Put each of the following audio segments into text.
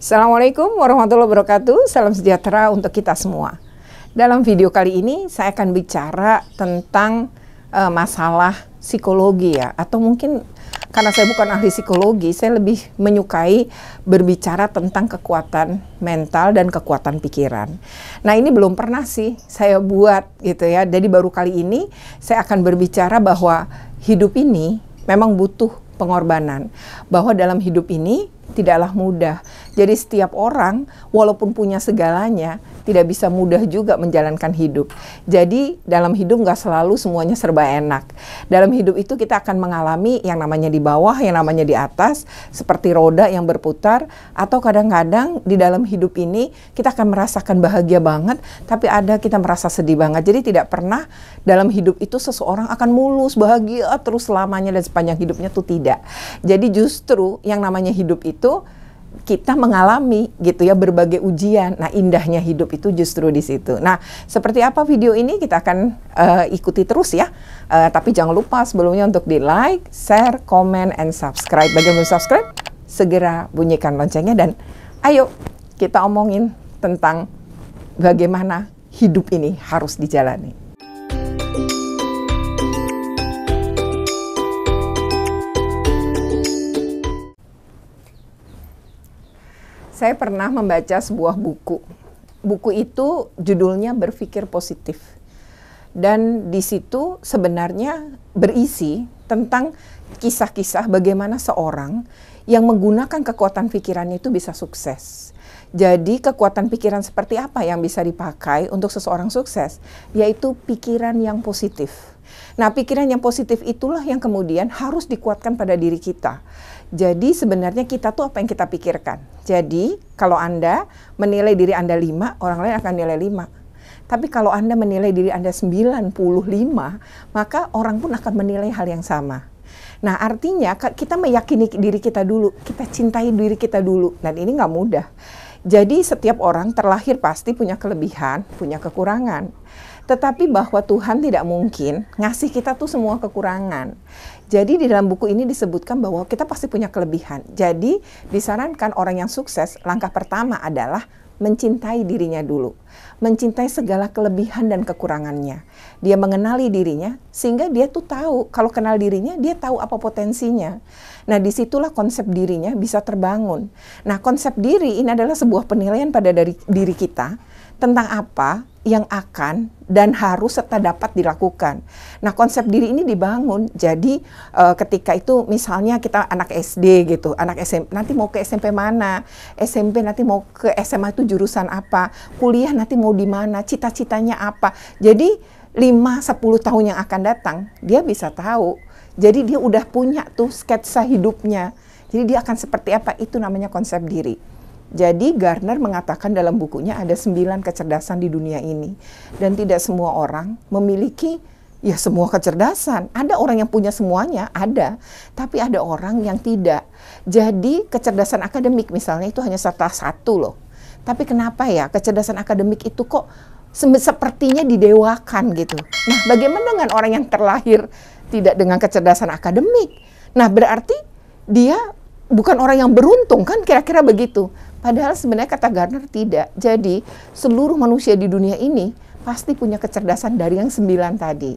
Assalamualaikum warahmatullahi wabarakatuh. Salam sejahtera untuk kita semua. Dalam video kali ini saya akan bicara tentang masalah psikologi ya, atau mungkin karena saya bukan ahli psikologi, saya lebih menyukai berbicara tentang kekuatan mental dan kekuatan pikiran. Nah, ini belum pernah sih saya buat gitu ya. Jadi baru kali ini saya akan berbicara bahwa hidup ini memang butuh pengorbanan. Bahwa dalam hidup ini tidaklah mudah. Jadi setiap orang walaupun punya segalanya tidak bisa mudah juga menjalankan hidup. Jadi dalam hidup nggak selalu semuanya serba enak. Dalam hidup itu kita akan mengalami yang namanya di bawah, yang namanya di atas, seperti roda yang berputar, atau kadang-kadang di dalam hidup ini kita akan merasakan bahagia banget, tapi ada kita merasa sedih banget. Jadi tidak pernah dalam hidup itu seseorang akan mulus, bahagia terus selamanya dan sepanjang hidupnya, tuh tidak. Jadi justru yang namanya hidup itu kita mengalami gitu ya berbagai ujian. Nah, indahnya hidup itu justru di situ. Nah, seperti apa video ini kita akan ikuti terus ya. Tapi jangan lupa sebelumnya untuk di like, share, comment, and subscribe. Bagi yang belum subscribe, segera bunyikan loncengnya dan ayo kita omongin tentang bagaimana hidup ini harus dijalani. Saya pernah membaca sebuah buku. Buku itu judulnya Berpikir Positif. Dan di situ sebenarnya berisi tentang kisah-kisah bagaimana seorang yang menggunakan kekuatan pikirannya itu bisa sukses. Jadi kekuatan pikiran seperti apa yang bisa dipakai untuk seseorang sukses? Yaitu pikiran yang positif. Nah, pikiran yang positif itulah yang kemudian harus dikuatkan pada diri kita. Jadi sebenarnya kita tuh apa yang kita pikirkan. Jadi kalau Anda menilai diri Anda 5, orang lain akan nilai 5. Tapi kalau Anda menilai diri Anda 95, maka orang pun akan menilai hal yang sama. Nah, artinya kita meyakini diri kita dulu, kita cintai diri kita dulu. Dan ini nggak mudah. Jadi setiap orang terlahir pasti punya kelebihan, punya kekurangan. Tetapi bahwa Tuhan tidak mungkin ngasih kita tuh semua kekurangan. Jadi di dalam buku ini disebutkan bahwa kita pasti punya kelebihan. Jadi disarankan orang yang sukses, langkah pertama adalah mencintai dirinya dulu. Mencintai segala kelebihan dan kekurangannya. Dia mengenali dirinya sehingga dia tuh tahu, kalau kenal dirinya dia tahu apa potensinya. Nah, disitulah konsep dirinya bisa terbangun. Nah, konsep diri ini adalah sebuah penilaian pada diri kita tentang apa yang akan dan harus serta dapat dilakukan. Nah, konsep diri ini dibangun. Jadi ketika itu misalnya kita anak SD gitu, anak SMP nanti mau ke SMP mana, SMP nanti mau ke SMA itu jurusan apa, kuliah nanti mau di mana, cita-citanya apa. Jadi 5-10 tahun yang akan datang, dia bisa tahu. Jadi dia udah punya tuh sketsa hidupnya. Jadi dia akan seperti apa, itu namanya konsep diri. Jadi Gardner mengatakan dalam bukunya ada 9 kecerdasan di dunia ini. Dan tidak semua orang memiliki ya semua kecerdasan. Ada orang yang punya semuanya, ada. Tapi ada orang yang tidak. Jadi kecerdasan akademik misalnya itu hanya salah satu loh. Tapi kenapa ya kecerdasan akademik itu kok sepertinya didewakan gitu. Nah, bagaimana dengan orang yang terlahir tidak dengan kecerdasan akademik? Nah, berarti dia bukan orang yang beruntung kan, kira-kira begitu. Padahal sebenarnya kata Gardner tidak. Jadi seluruh manusia di dunia ini pasti punya kecerdasan dari yang 9 tadi.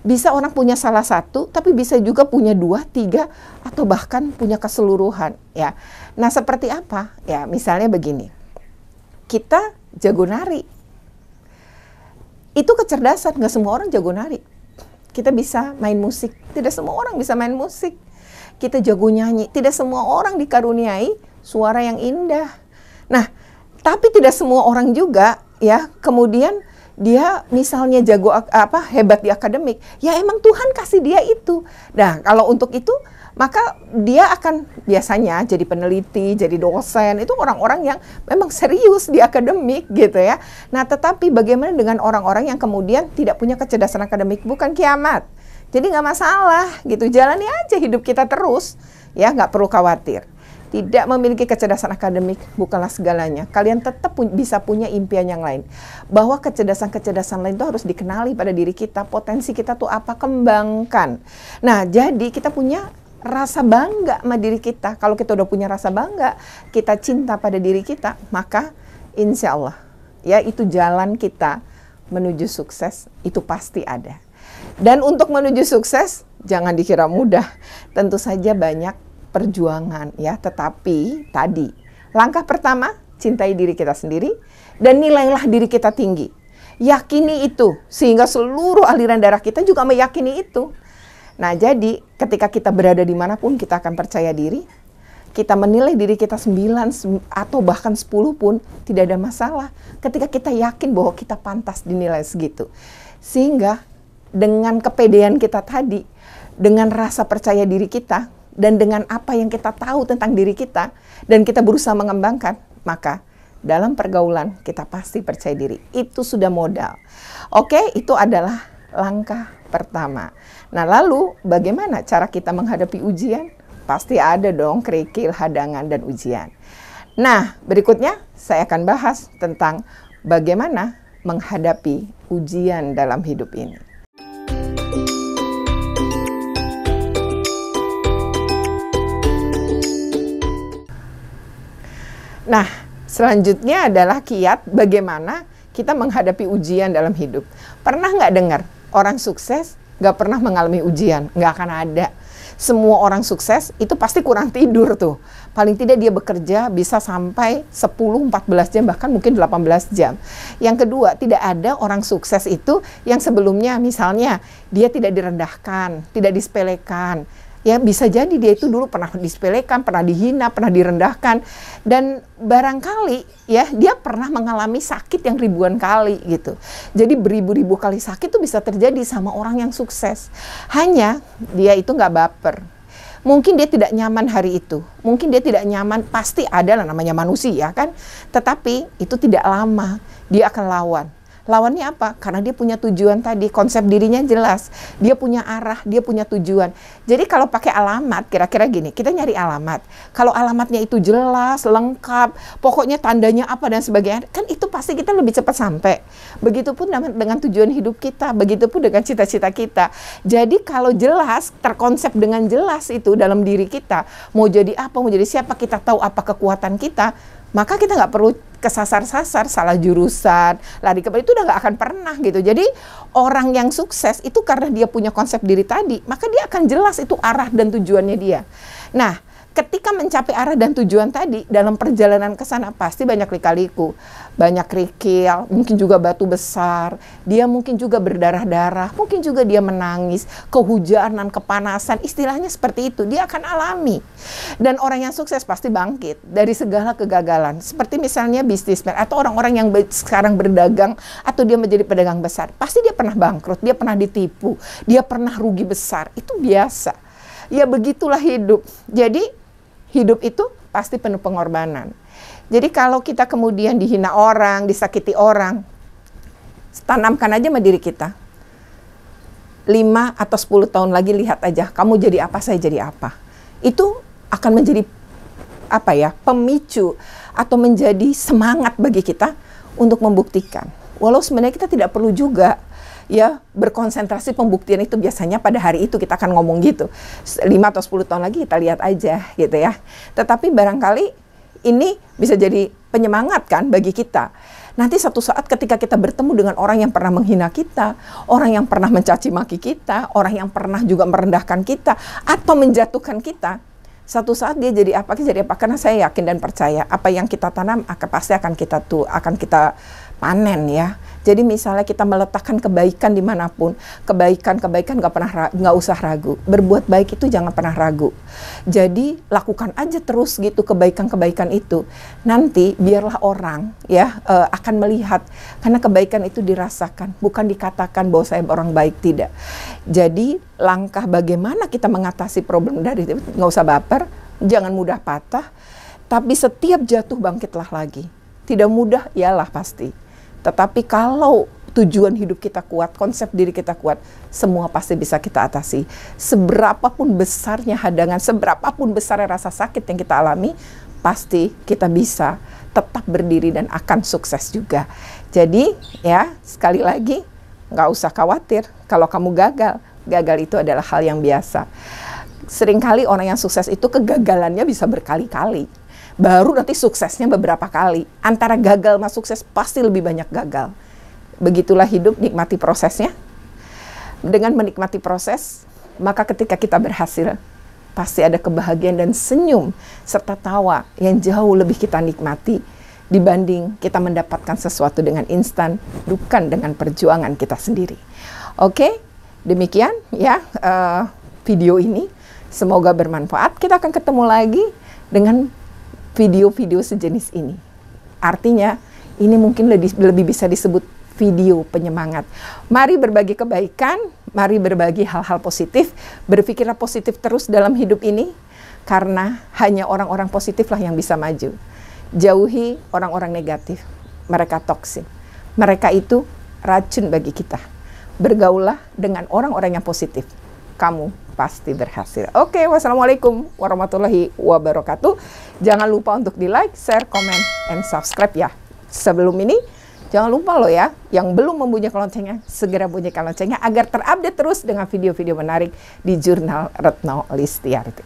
Bisa orang punya salah satu, tapi bisa juga punya 2, 3, atau bahkan punya keseluruhan. Ya. Nah, seperti apa? Ya, misalnya begini. Kita jago nari. Itu kecerdasan, nggak semua orang jago nari. Kita bisa main musik, tidak semua orang bisa main musik. Kita jago nyanyi, tidak semua orang dikaruniai suara yang indah. Nah, tapi tidak semua orang juga ya kemudian dia misalnya jago hebat di akademik. Ya emang Tuhan kasih dia itu. Nah, kalau untuk itu maka dia akan biasanya jadi peneliti, jadi dosen. Itu orang-orang yang memang serius di akademik gitu ya. Nah, tetapi bagaimana dengan orang-orang yang kemudian tidak punya kecerdasan akademik? Bukan kiamat. Jadi nggak masalah gitu, jalani aja hidup kita terus, ya nggak perlu khawatir. Tidak memiliki kecerdasan akademik bukanlah segalanya. Kalian tetap bisa punya impian yang lain. Bahwa kecerdasan-kecerdasan lain itu harus dikenali pada diri kita. Potensi kita tuh apa, kembangkan. Nah, jadi kita punya rasa bangga sama diri kita. Kalau kita udah punya rasa bangga, kita cinta pada diri kita, maka insya Allah, ya itu jalan kita menuju sukses, itu pasti ada. Dan untuk menuju sukses, jangan dikira mudah. Tentu saja banyak perjuangan ya, tetapi tadi, langkah pertama, cintai diri kita sendiri, dan nilailah diri kita tinggi. Yakini itu, sehingga seluruh aliran darah kita juga meyakini itu. Nah, jadi ketika kita berada dimanapun, kita akan percaya diri. Kita menilai diri kita 9 atau bahkan 10 pun tidak ada masalah. Ketika kita yakin bahwa kita pantas dinilai segitu. Sehingga dengan kepedean kita tadi, dengan rasa percaya diri kita, dan dengan apa yang kita tahu tentang diri kita, dan kita berusaha mengembangkan, maka dalam pergaulan kita pasti percaya diri. Itu sudah modal. Oke, itu adalah langkah pertama. Nah, lalu bagaimana cara kita menghadapi ujian? Pasti ada dong kerikil, hadangan, dan ujian. Nah, berikutnya saya akan bahas tentang bagaimana menghadapi ujian dalam hidup ini. Nah, selanjutnya adalah kiat bagaimana kita menghadapi ujian dalam hidup. Pernah nggak dengar orang sukses nggak pernah mengalami ujian? Nggak akan ada. Semua orang sukses itu pasti kurang tidur tuh. Paling tidak dia bekerja bisa sampai 10-14 jam, bahkan mungkin 18 jam. Yang kedua, tidak ada orang sukses itu yang sebelumnya misalnya dia tidak direndahkan, tidak disepelekan. Ya, bisa jadi dia itu dulu pernah disepelekan, pernah dihina, pernah direndahkan. Dan barangkali ya dia pernah mengalami sakit yang ribuan kali gitu. Jadi beribu-ribu kali sakit itu bisa terjadi sama orang yang sukses. Hanya dia itu nggak baper. Mungkin dia tidak nyaman hari itu. Mungkin dia tidak nyaman, pasti ada lah namanya manusia kan. Tetapi itu tidak lama, dia akan lawan. Lawannya apa? Karena dia punya tujuan tadi, konsep dirinya jelas. Dia punya arah, dia punya tujuan. Jadi kalau pakai alamat, kira-kira gini, kita nyari alamat. Kalau alamatnya itu jelas, lengkap, pokoknya tandanya apa dan sebagainya, kan itu pasti kita lebih cepat sampai. Begitupun dengan tujuan hidup kita, begitupun dengan cita-cita kita. Jadi kalau jelas, terkonsep dengan jelas itu dalam diri kita, mau jadi apa, mau jadi siapa, kita tahu apa kekuatan kita, maka kita nggak perlu kesasar-sasar, salah jurusan, lari ke itu udah nggak akan pernah gitu. Jadi orang yang sukses itu karena dia punya konsep diri tadi, maka dia akan jelas itu arah dan tujuannya dia. Nah, ketika mencapai arah dan tujuan tadi, dalam perjalanan ke sana pasti banyak lika-liku, banyak kerikil, mungkin juga batu besar, dia mungkin juga berdarah-darah, mungkin juga dia menangis, kehujanan, kepanasan, istilahnya seperti itu, dia akan alami. Dan orang yang sukses pasti bangkit dari segala kegagalan, seperti misalnya bisnismen atau orang-orang yang sekarang berdagang atau dia menjadi pedagang besar, pasti dia pernah bangkrut, dia pernah ditipu, dia pernah rugi besar, itu biasa. Ya begitulah hidup. Jadi hidup itu pasti penuh pengorbanan. Jadi kalau kita kemudian dihina orang, disakiti orang, tanamkan aja sama diri kita. 5 atau 10 tahun lagi lihat aja, kamu jadi apa, saya jadi apa. Itu akan menjadi apa ya, pemicu atau menjadi semangat bagi kita untuk membuktikan. Walau sebenarnya kita tidak perlu juga ya berkonsentrasi pembuktian itu, biasanya pada hari itu kita akan ngomong gitu. 5 atau 10 tahun lagi kita lihat aja gitu ya. Tetapi barangkali ini bisa jadi penyemangat kan bagi kita. Nanti satu saat ketika kita bertemu dengan orang yang pernah menghina kita, orang yang pernah mencaci maki kita, orang yang pernah juga merendahkan kita atau menjatuhkan kita, satu saat dia jadi apa? Karena saya yakin dan percaya apa yang kita tanam pasti akan kita panen ya. Jadi misalnya kita meletakkan kebaikan dimanapun, kebaikan nggak usah ragu. Berbuat baik itu jangan pernah ragu. Jadi lakukan aja terus gitu kebaikan-kebaikan itu. Nanti biarlah orang ya akan melihat, karena kebaikan itu dirasakan, bukan dikatakan bahwa saya orang baik, tidak. Jadi langkah bagaimana kita mengatasi problem dari itu, nggak usah baper, jangan mudah patah, tapi setiap jatuh bangkitlah lagi. Tidak mudah, iyalah pasti. Tetapi kalau tujuan hidup kita kuat, konsep diri kita kuat, semua pasti bisa kita atasi. Seberapapun besarnya hadangan, seberapapun besarnya rasa sakit yang kita alami, pasti kita bisa tetap berdiri dan akan sukses juga. Jadi ya sekali lagi, nggak usah khawatir kalau kamu gagal. Gagal itu adalah hal yang biasa. Seringkali orang yang sukses itu kegagalannya bisa berkali-kali. Baru nanti suksesnya beberapa kali. Antara gagal sama sukses pasti lebih banyak gagal. Begitulah hidup, nikmati prosesnya. Dengan menikmati proses, maka ketika kita berhasil, pasti ada kebahagiaan dan senyum serta tawa yang jauh lebih kita nikmati dibanding kita mendapatkan sesuatu dengan instan, bukan dengan perjuangan kita sendiri. Oke, demikian ya video ini. Semoga bermanfaat. Kita akan ketemu lagi dengan video-video sejenis ini. Artinya, ini mungkin lebih bisa disebut video penyemangat. Mari berbagi kebaikan, mari berbagi hal-hal positif, berpikirlah positif terus dalam hidup ini, karena hanya orang-orang positiflah yang bisa maju. Jauhi orang-orang negatif, mereka toksin. Mereka itu racun bagi kita. Bergaulah dengan orang-orang yang positif. Kamu pasti berhasil. Oke, wassalamualaikum warahmatullahi wabarakatuh. Jangan lupa untuk di-like, share, comment, and subscribe ya. Sebelum ini, jangan lupa loh ya, yang belum membunyikan loncengnya, segera bunyikan loncengnya agar terupdate terus dengan video-video menarik di Jurnal Retno Listiarti.